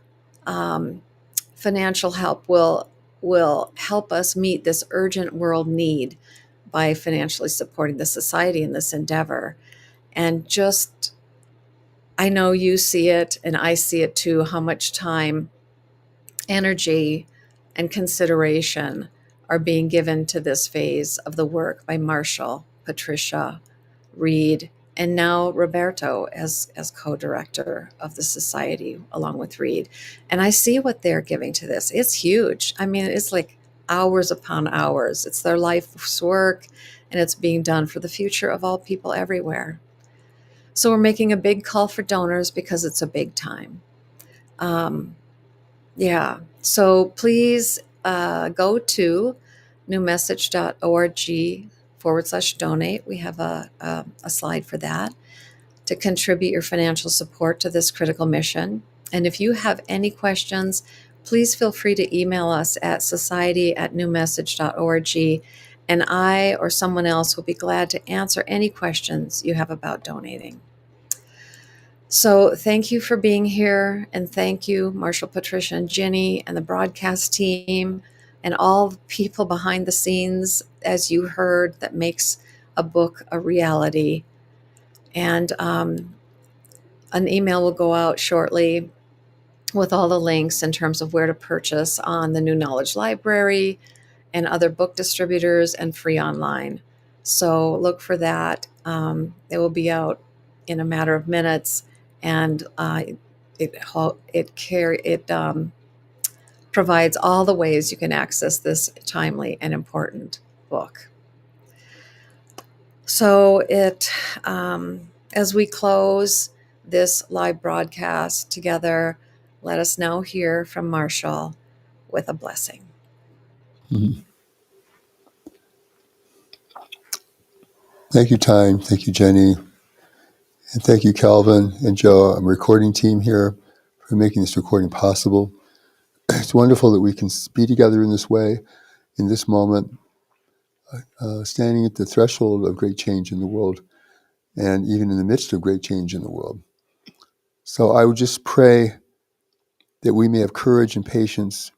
financial help, will help us meet this urgent world need by financially supporting the society in this endeavor. And just, I know you see it and I see it too, how much time, energy, and consideration are being given to this phase of the work by Marshall, Patricia, Reed, and now Roberto as co-director of the society along with Reed. And I see what they're giving to this. It's huge. I mean, it's like hours upon hours. It's their life's work, and it's being done for the future of all people everywhere. So we're making a big call for donors because it's a big time. Yeah. So please go to newmessage.org/donate. We have a slide for that to contribute your financial support to this critical mission. And if you have any questions, please feel free to email us at society@newmessage.org, and I or someone else will be glad to answer any questions you have about donating. So thank you for being here, and thank you, Marshall, Patricia, and Ginny, and the broadcast team, and all the people behind the scenes, as you heard, that makes a book a reality. And an email will go out shortly with all the links in terms of where to purchase on the New Knowledge Library and other book distributors and free online. So look for that. It will be out in a matter of minutes, and it provides all the ways you can access this timely and important book. So as we close this live broadcast together, let us now hear from Marshall with a blessing. Mm-hmm. Thank you, Tyne. Thank you, Jenny. And thank you, Calvin and Joe, our recording team here, for making this recording possible. It's wonderful that we can be together in this way, in this moment, standing at the threshold of great change in the world, and even in the midst of great change in the world. So I would just pray that we may have courage and patience.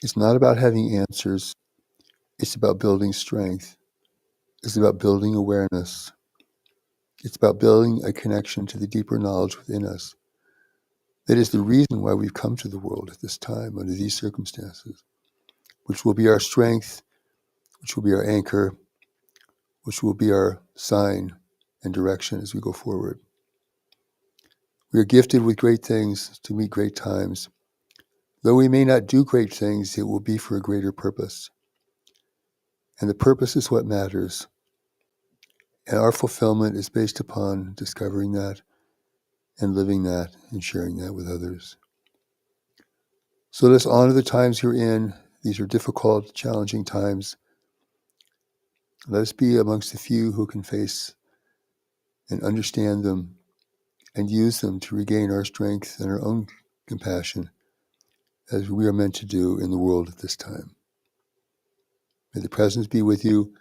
It's not about having answers. It's about building strength. It's about building awareness. It's about building a connection to the deeper knowledge within us. That is the reason why we've come to the world at this time, under these circumstances, which will be our strength, which will be our anchor, which will be our sign and direction as we go forward. We are gifted with great things to meet great times. Though we may not do great things, it will be for a greater purpose. And the purpose is what matters. And our fulfillment is based upon discovering that and living that and sharing that with others. So let's honor the times you're in. These are difficult, challenging times. Let us be amongst the few who can face and understand them and use them to regain our strength and our own compassion as we are meant to do in the world at this time. May the presence be with you.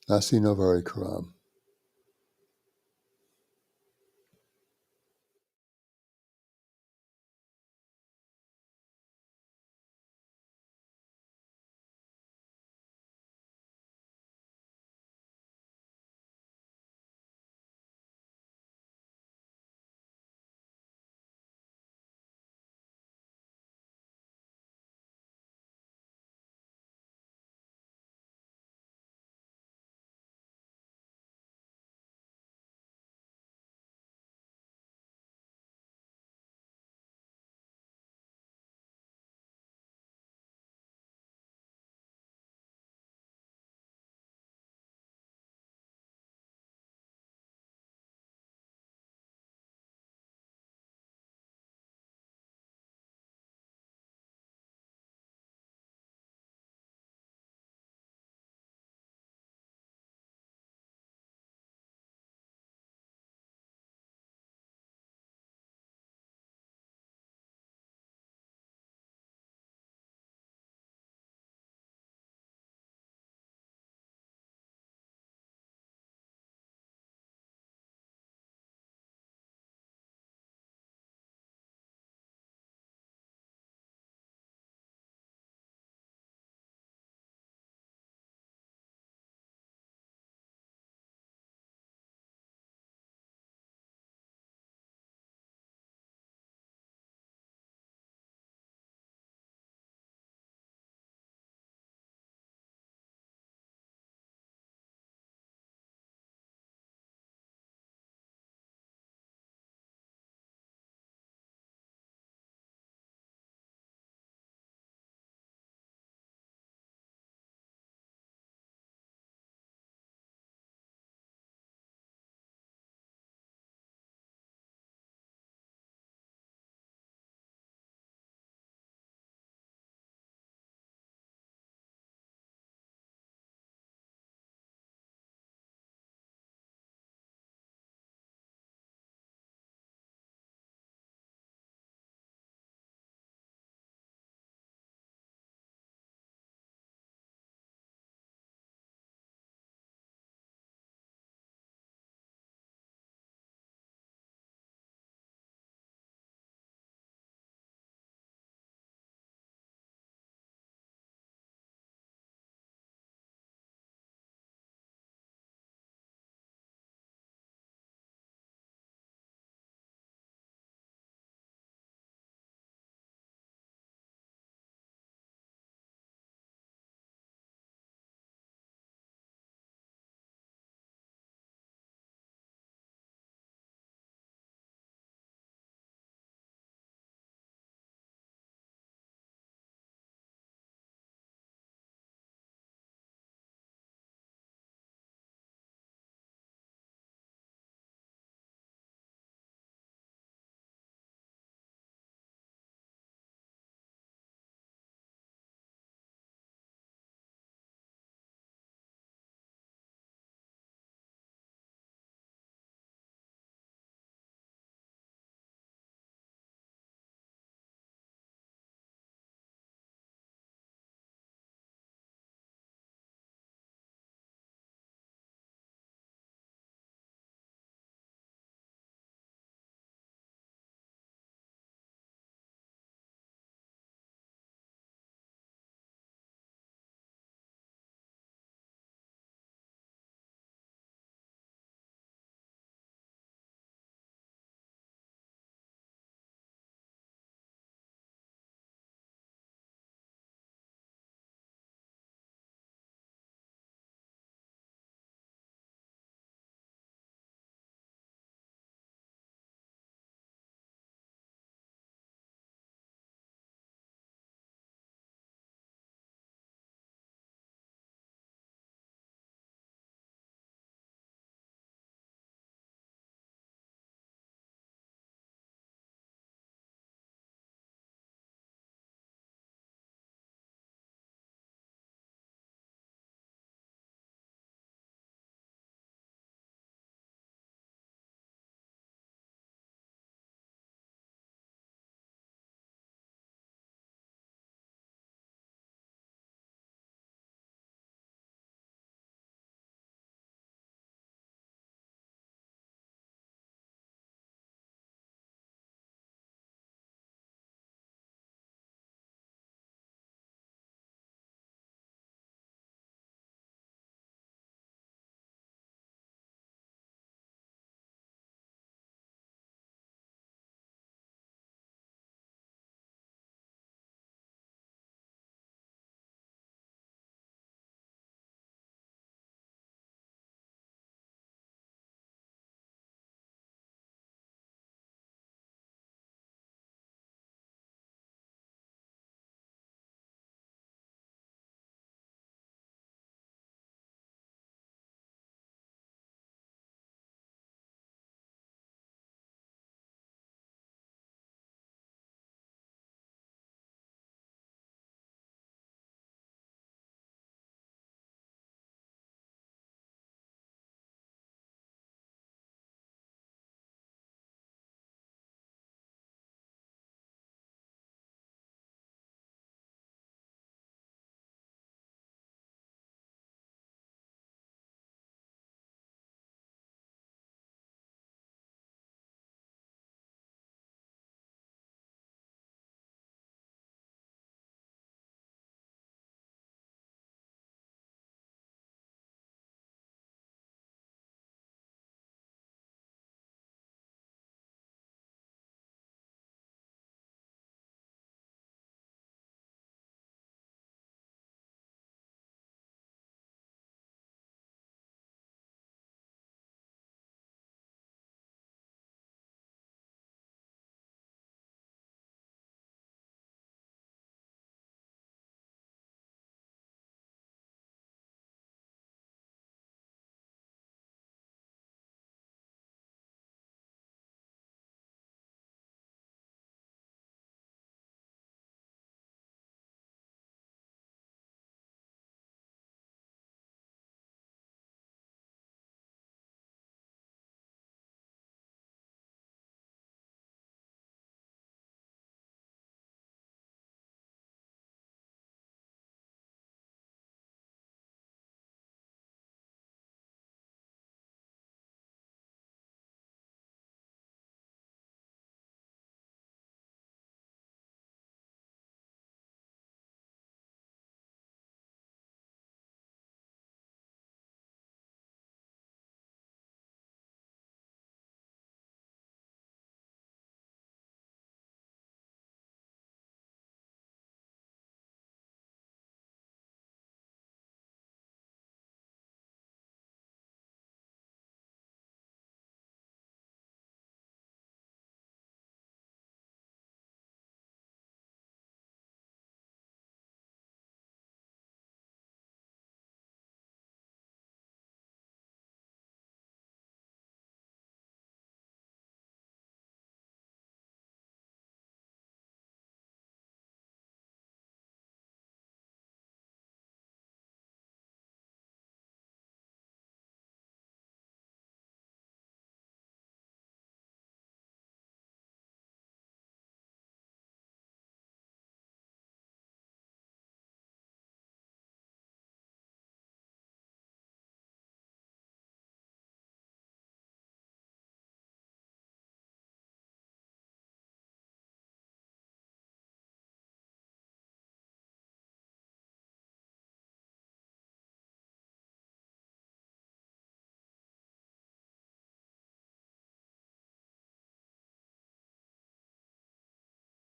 Nasi Novari Karam.